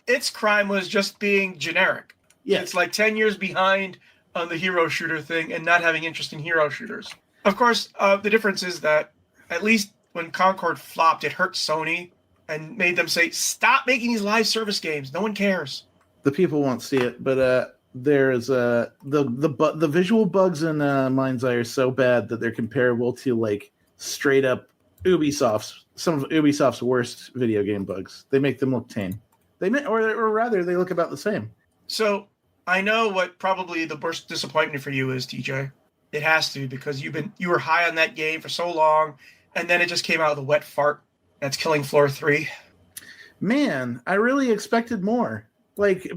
its crime was just being generic.
Yeah.
It's like 10 years behind on the hero shooter thing and not having interest in hero shooters. Of course, the difference is that at least when Concord flopped, it hurt Sony and made them say, stop making these live service games. No one cares.
The people won't see it, but there's the visual bugs in Mind's Eye are so bad that they're comparable to like straight up some of Ubisoft's worst video game bugs. They make them look tame. Or rather, they look about the same.
So I know what probably the worst disappointment for you is, TJ. It has to, because you were high on that game for so long, and then it just came out with a wet fart that's killing Floor 3.
Man, I really expected more. Like,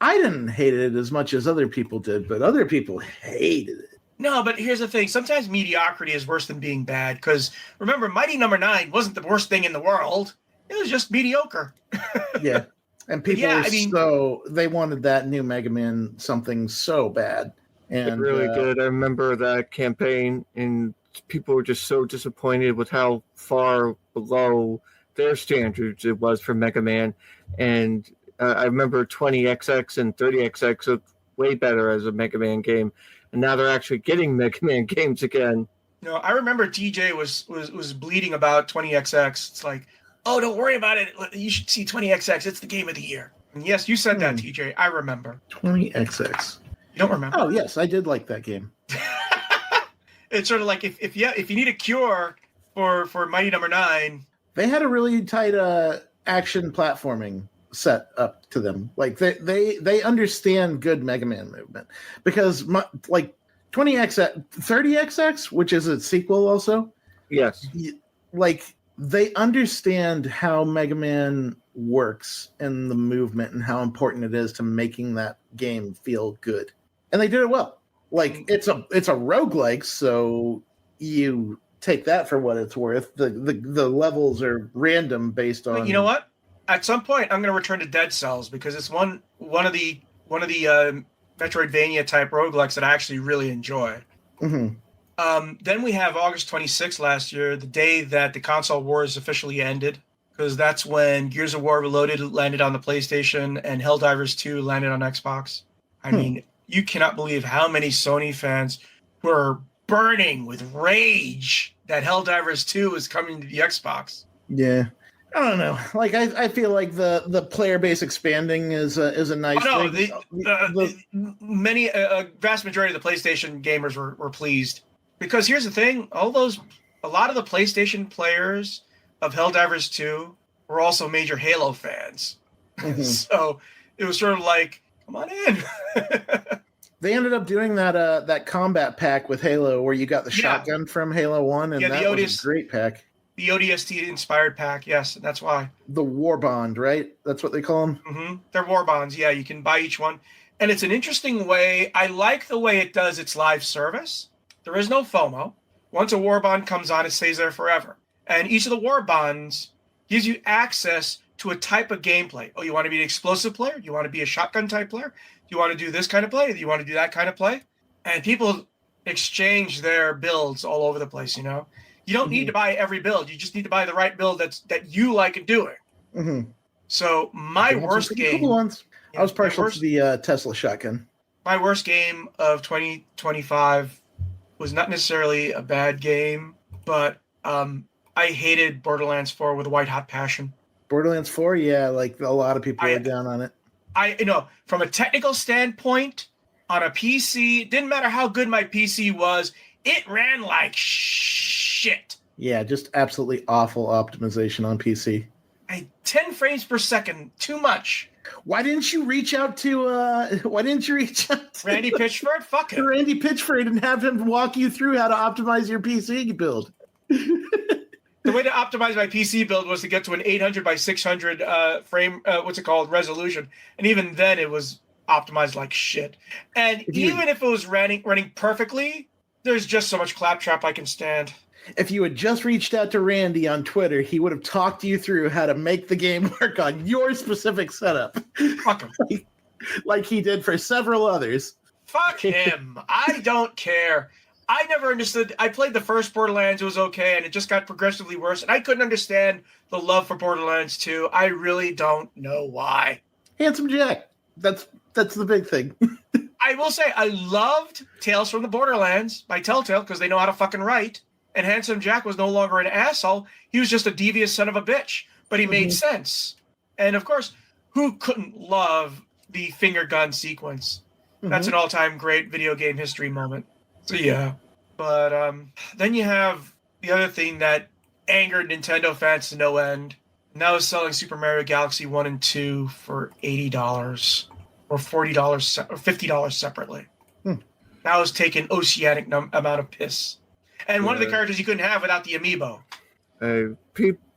I didn't hate it as much as other people did, but other people hated it.
No, but here's the thing. Sometimes mediocrity is worse than being bad, because remember, Mighty Number 9 wasn't the worst thing in the world. It was just mediocre.
Yeah. And people they wanted that new Mega Man something so bad. And
it really did. I remember that campaign, and people were just so disappointed with how far below their standards it was for Mega Man. And I remember 20XX and 30XX looked way better as a Mega Man game. And now they're actually getting Mega Man games again.
No, I remember TJ was bleeding about 20XX. It's like, oh, don't worry about it. You should see 20XX. It's the game of the year. And yes, you said that, TJ. I remember.
20XX.
You don't remember?
Oh, yes, I did like that game.
It's sort of like if you need a cure for Mighty Number 9.
They had a really tight action platforming set up to them. Like they understand good Mega Man movement, because like 20XX, 30XX, which is a sequel also.
Yes.
Like they understand how Mega Man works and the movement and how important it is to making that game feel good. And they did it well. Like it's a roguelike, so you take that for what it's worth. The levels are random based on.
But you know what? At some point, I'm going to return to Dead Cells, because it's one of the Metroidvania type roguelikes that I actually really enjoy.
Mm-hmm.
Then we have August 26th last year, the day that the console wars officially ended, because that's when Gears of War Reloaded landed on the PlayStation and Helldivers 2 landed on Xbox. I mean, you cannot believe how many Sony fans were burning with rage that Helldivers 2 is coming to the Xbox.
Yeah. I don't know. Like I feel like the player base expanding is a nice thing.
Vast majority of the PlayStation gamers were pleased, because here's the thing: a lot of the PlayStation players of Helldivers 2 were also major Halo fans.
Mm-hmm.
So it was sort of like, come on in.
They ended up doing that combat pack with Halo, where you got the shotgun from Halo 1, and that was a great pack.
The ODST inspired pack, yes, that's why.
The War Bond, right? That's what they call them?
Mm-hmm. They're War Bonds, yeah, you can buy each one. And it's an interesting way. I like the way it does its live service. There is no FOMO. Once a War Bond comes on, it stays there forever. And each of the War Bonds gives you access to a type of gameplay. Oh, you want to be an explosive player? Do you want to be a shotgun type player? Do you want to do this kind of play? Do you want to do that kind of play? And people exchange their builds all over the place, you know? You don't need to buy every build. You just need to buy the right build that you like doing.
Mm-hmm.
So my worst game...
Cool ones. I was partial to the Tesla shotgun.
My worst game of 2025 was not necessarily a bad game, but I hated Borderlands 4 with a white hot passion.
Borderlands 4, yeah, like a lot of people are down on it.
From a technical standpoint, on a PC, didn't matter how good my PC was, it ran like shit.
Yeah, just absolutely awful optimization on PC.
10 frames per second, too much.
Why didn't you reach out to
Randy Pitchford? Fuck him.
Randy Pitchford and have him walk you through how to optimize your PC build?
The way to optimize my PC build was to get to an 800 by 600 resolution. And even then it was optimized like shit. And even if it was running perfectly, there's just so much claptrap I can stand.
If you had just reached out to Randy on Twitter, he would have talked you through how to make the game work on your specific setup.
Fuck him.
like he did for several others.
Fuck him. I don't care. I never understood. I played the first Borderlands. It was okay, and it just got progressively worse. And I couldn't understand the love for Borderlands 2. I really don't know why.
Handsome Jack. That's the big thing.
I will say I loved Tales from the Borderlands by Telltale because they know how to fucking write. And Handsome Jack was no longer an asshole. He was just a devious son of a bitch. But he made sense. And of course, who couldn't love the finger gun sequence? That's an all-time great video game history moment. So yeah. But then you have the other thing that angered Nintendo fans to no end. And that was selling Super Mario Galaxy 1 and 2 for $80 or $40 or $50 separately. That was taking oceanic amount of piss. And one of the characters you couldn't have without the amiibo.
The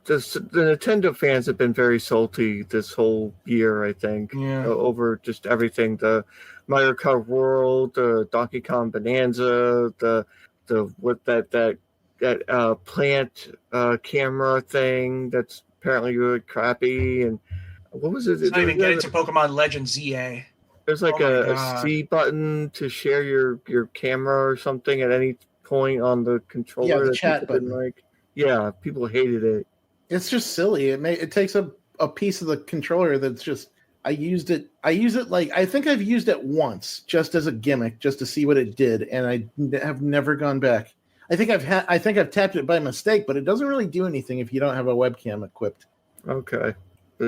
Nintendo fans have been very salty this whole year, I think, over just everything. The Mario Kart World, the Donkey Kong Bonanza, that plant camera thing that's apparently really crappy. And what was it?
Let's not even get into Pokemon Legends ZA.
There's like a C button to share your camera or something at any point on the controller.
Yeah, the chat button.
People hated it.
It's just silly. It takes a piece of the controller that's just. I use it like I think I've used it once just as a gimmick, just to see what it did, and I have never gone back. I think I've tapped it by mistake, but it doesn't really do anything if you don't have a webcam equipped.
Okay.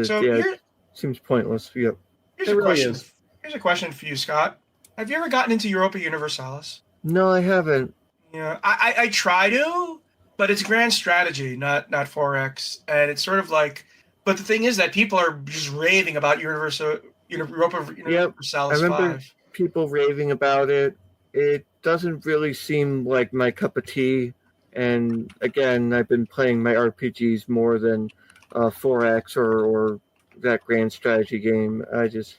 So
it seems pointless. Yep.
Here's a question for you, Scott. Have you ever gotten into Europa Universalis?
No, I haven't.
Yeah, I try to, but it's grand strategy, not 4X, and it's sort of like. But the thing is that people are just raving about Europa Universalis
I remember
5.
people raving about it. It doesn't really seem like my cup of tea. And again, I've been playing my RPGs more than 4X or that grand strategy game. I don't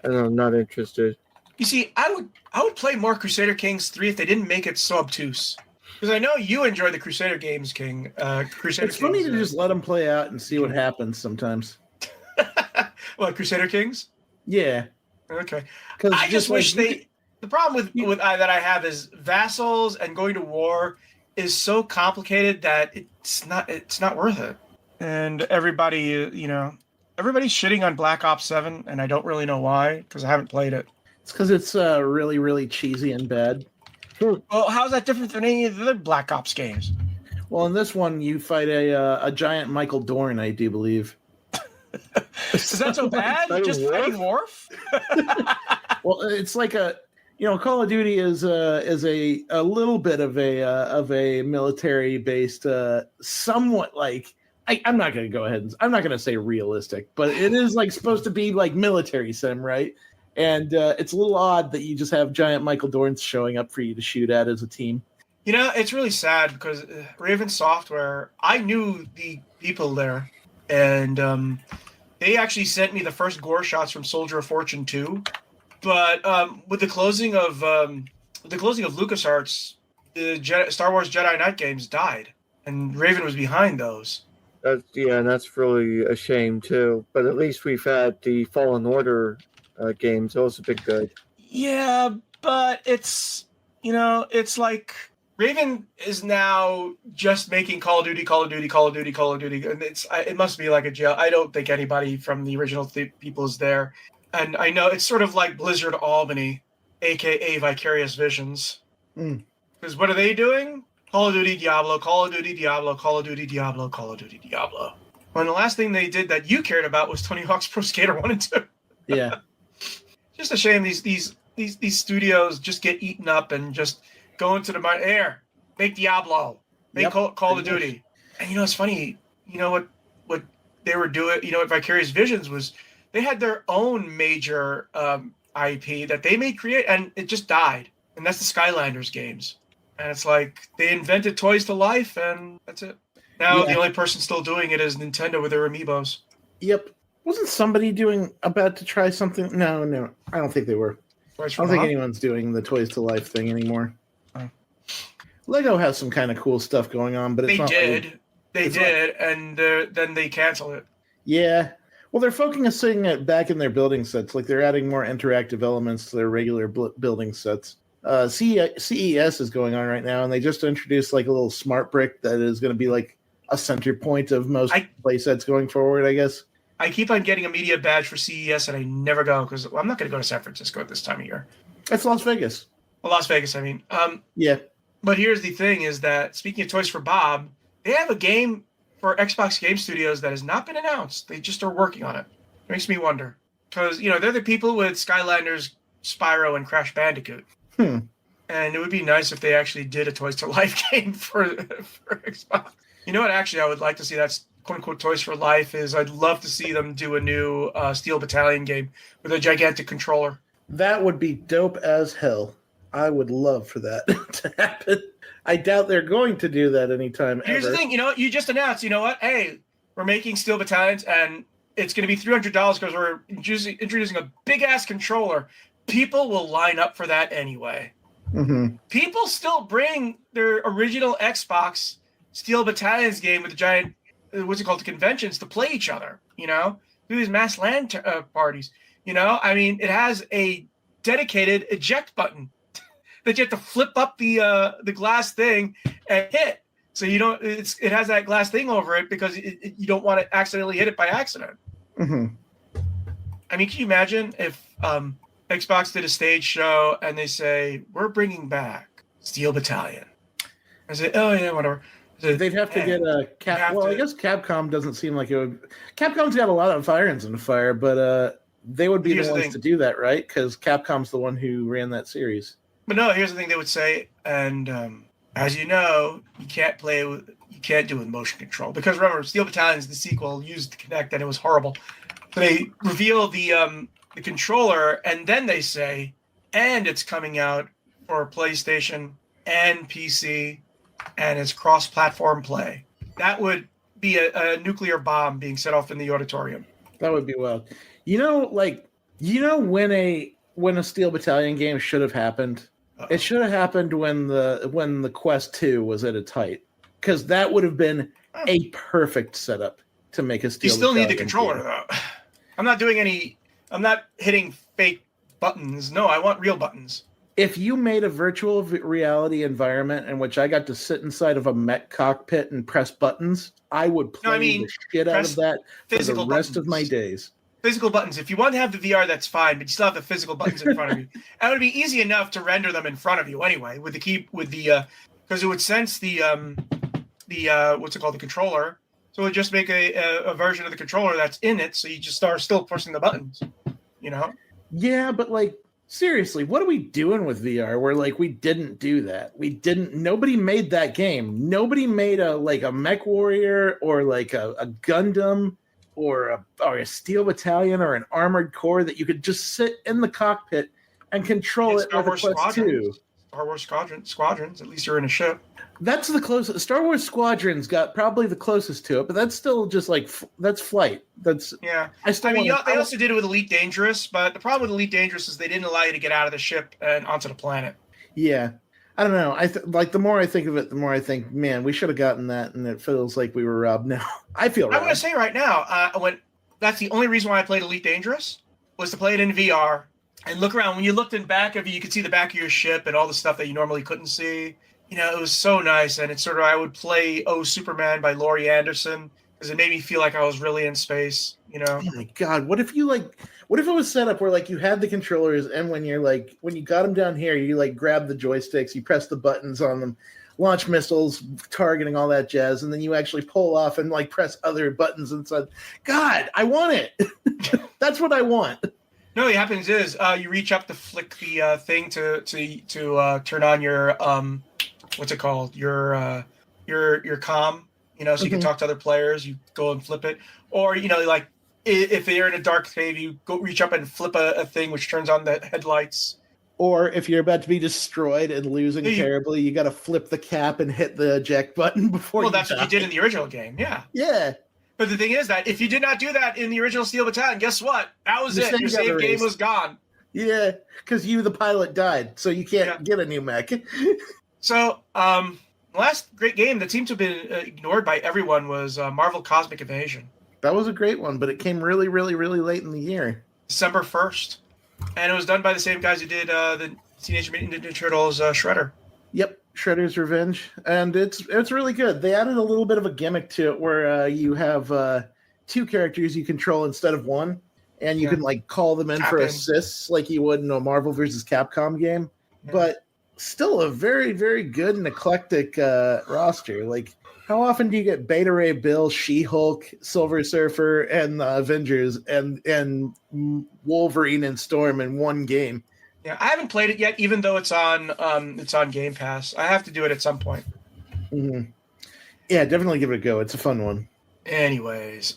know, not interested.
You see, I would play more Crusader Kings 3 if they didn't make it so obtuse. Because I know you enjoy the Crusader games, King.
It's funny to just let them play out and see what happens sometimes.
What, Crusader Kings?
Yeah.
Okay. I just wish they. The problem with that I have is vassals and going to war is so complicated that it's not worth it. And everybody's shitting on Black Ops 7, and I don't really know why because I haven't played it.
It's because it's really, really cheesy and bad.
Well, how's that different than any of the other Black Ops games?
Well, in this one, you fight a giant Michael Dorn, I do believe.
Is that so bad? Just fighting Worf?
Well, it's like Call of Duty is a little bit of a military based, somewhat like I'm not going to go ahead and I'm not going to say realistic, but it is like supposed to be like military sim, right? And it's a little odd that you just have giant Michael Dorns showing up for you to shoot at as a team.
It's really sad because Raven Software, I knew the people there, and they actually sent me the first gore shots from Soldier of Fortune 2. But with the closing of LucasArts, the Star Wars Jedi Knight games died, and Raven was behind those.
And that's really a shame too. But at least we've had the Fallen Order games. Those have been good. Yeah,
but it's like Raven is now just making Call of Duty, and it must be like a jail. I don't think anybody from the original people is there. And I know it's sort of like Blizzard Albany, a.k.a. Vicarious Visions. Because what are they doing? Call of Duty, Diablo, Call of Duty, Diablo, Call of Duty, Diablo, Call of Duty, Diablo. When the last thing they did that you cared about was Tony Hawk's Pro Skater 1 and 2.
Yeah.
Just a shame these studios just get eaten up and just go into the air. Make Diablo. Make Call of Duty. And it's funny, what they were doing, what Vicarious Visions was, they had their own major IP that they made create, and it just died. And that's the Skylanders games. And it's like they invented toys to life, and that's it. Now the only person still doing it is Nintendo with their amiibos.
Yep. Wasn't somebody about to try something? No, I don't think they were. I don't think anyone's doing the Toys to Life thing anymore. Oh. Lego has some kind of cool stuff going on, but it's not.
They did, and then they canceled it. Yeah.
Well, they're focusing it back in their building sets. Like they're adding more interactive elements to their regular building sets. CES is going on right now, and they just introduced like a little smart brick that is going to be like a center point of most play sets going forward, I guess.
I keep on getting a media badge for CES, and I never go because I'm not going to go to San Francisco at this time of year.
It's Las Vegas.
Well, Las Vegas, I mean.
Yeah.
But here's the thing is that, speaking of Toys for Bob, they have a game for Xbox Game Studios that has not been announced. They just are working on it. It makes me wonder. Because, they're the people with Skylanders, Spyro, and Crash Bandicoot. And it would be nice if they actually did a Toys to Life game for Xbox. You know what, actually, I would like to see that's quote-unquote Toys for Life is I'd love to see them do a new Steel Battalion game with a gigantic controller.
That would be dope as hell. I would love for that to happen. I doubt they're going to do that anytime
Here's the thing, you just announced, hey, we're making Steel Battalions, and it's going to be $300 because we're introducing a big-ass controller. People will line up for that anyway.
Mm-hmm.
People still bring their original Xbox Steel Battalions game with the giant, the conventions to play each other, do these mass LAN parties. I mean, it has a dedicated eject button that you have to flip up the glass thing and hit. So you don't. It has that glass thing over it because you don't want to accidentally hit it by accident.
Mm-hmm.
I mean, can you imagine if Xbox did a stage show and they say we're bringing back Steel Battalion? I say, oh yeah, whatever.
They'd have to get a I guess Capcom doesn't seem like it would. Capcom's got a lot of irons in the fire, but they would be the ones to do that, right? Because Capcom's the one who ran that series.
But no, here's the thing they would say, and as you know, you can't do it with motion control because remember, Steel Battalion's the sequel used to Kinect, and it was horrible. So they reveal the controller, and then they say, and it's coming out for PlayStation and PC, and it's cross-platform play. That would be a nuclear bomb being set off in the auditorium.
That would be wild. When a Steel Battalion game should have happened. Uh-oh. It should have happened when the Quest 2 was at its height, because that would have been a perfect setup to make a Steel Battalion.
You still need the controller game. Though. I'm not hitting fake buttons. No, I want real buttons.
If you made a virtual reality environment in which I got to sit inside of a mech cockpit and press buttons, I would play the shit out of that for the rest of my days.
Physical buttons. If you want to have the VR, that's fine, but you still have the physical buttons in front of you. And it would be easy enough to render them in front of you anyway with because it would sense the controller. So it would just make a version of the controller that's in it, so you just start still pushing the buttons.
Yeah, but seriously, what are we doing with VR? Where we didn't do that. Nobody made that game. Nobody made a Mech Warrior or a Gundam or a Steel Battalion or an Armored Core that you could just sit in the cockpit and control it with a Quest 2.
Star Wars Squadrons, at least you're in a ship.
That's the closest. Star Wars Squadrons got probably the closest to it, but that's still just that's flight.
Yeah. They also did it with Elite Dangerous, but the problem with Elite Dangerous is they didn't allow you to get out of the ship and onto the planet.
Yeah. I don't know. The more I think of it, the more I think, man, we should have gotten that, and it feels like we were robbed now. I feel robbed.
I'm going to say right now, that's the only reason why I played Elite Dangerous was to play it in VR and look around. When you looked in back of you could see the back of your ship and all the stuff that you normally couldn't see. It was so nice, and it's sort of I would play "Oh Superman" by Laurie Anderson because it made me feel like I was really in space. Oh
my God, what if it was set up where you had the controllers, and when you got them down here, you grab the joysticks, you press the buttons on them. launch missiles, targeting all that jazz, and then you actually pull off and like press other buttons and said, God, I want it. That's what I want.
No, what happens is you reach up to flick the thing to turn on your what's it called, your comm, so you can talk to other players. You go and flip it, or like if you're in a dark cave, you go reach up and flip a thing which turns on the headlights.
Or if you're about to be destroyed and losing terribly, you got to flip the cap and hit the eject button before.
Well, that's what you did in the original game, yeah.
Yeah.
But the thing is that if you did not do that in the original Steel Battalion, guess what? That was it. Your save game was gone.
Yeah, because you, the pilot, died, so you can't get a new mech.
So, last great game that seemed to have been ignored by everyone was Marvel Cosmic Invasion.
That was a great one, but it came really, really, really late in the year.
December 1st. And it was done by the same guys who did the Teenage Mutant Ninja Turtles Shredder.
Yep, Shredder's Revenge. And it's really good. They added a little bit of a gimmick to it where you have two characters you control instead of one. And you can like call them in for assists like you would in a Marvel vs. Capcom game. Yeah. But still a very, very good and eclectic roster. Like, how often do you get Beta Ray Bill, She-Hulk, Silver Surfer, and the Avengers and Wolverine and Storm in one game?
Yeah, I haven't played it yet, even though it's on Game Pass. I have to do it at some point.
Mm-hmm. Yeah, definitely give it a go. It's a fun one.
Anyways,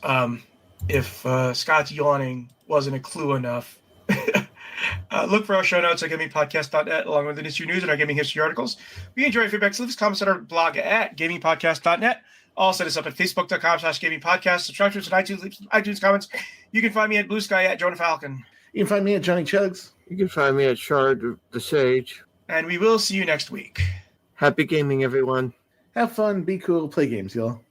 if Scott's yawning wasn't a clue enough, look for our show notes at gamingpodcast.net along with the industry news and our gaming history articles. We enjoy your feedback, so leave us comments on our blog at gamingpodcast.net. Also, set us up at facebook.com/gamingpodcast. Subscribe to us on iTunes, leave some iTunes comments. You can find me at Blue Sky at Jonah Falcon.
You can find me at Johnny Chugs.
You can find me at Shard the Sage.
And we will see you next week.
Happy gaming, everyone.
Have fun, be cool, play games, y'all.